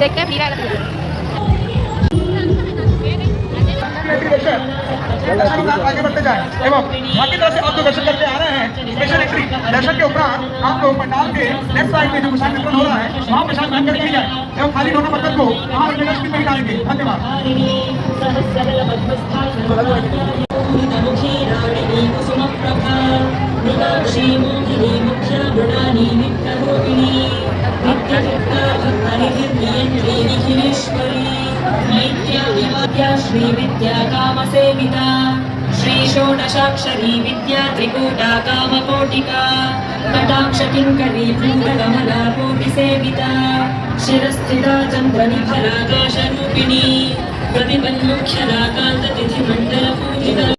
देख के फिर आगे बढ़ते जाए एवं बाकी तरह से आप जो दर्शन करके आ रहे हैं स्पेशल एंट्री दर्शन के उपरांत आप लोग पंडाल के लेफ्ट साइड में जो प्रसाद वितरण हो रहा है वहाँ प्रसाद ग्रहण करके जाए एवं खाली होना बर्तन को वहाँ अपने डस्टबिन में डालेंगे। धन्यवाद। श्री विद्या काम सेविता श्री षोडशाक्षरी विद्या त्रिकूटा कामकोटिका कटाक्ष किंकरी भूतकमला कोटि सेविता शिरस्थिता चंद्रनिभराकाश रूपिणी प्रतिपन्मुख्यदा कांत तिथि मंडल पूजिता।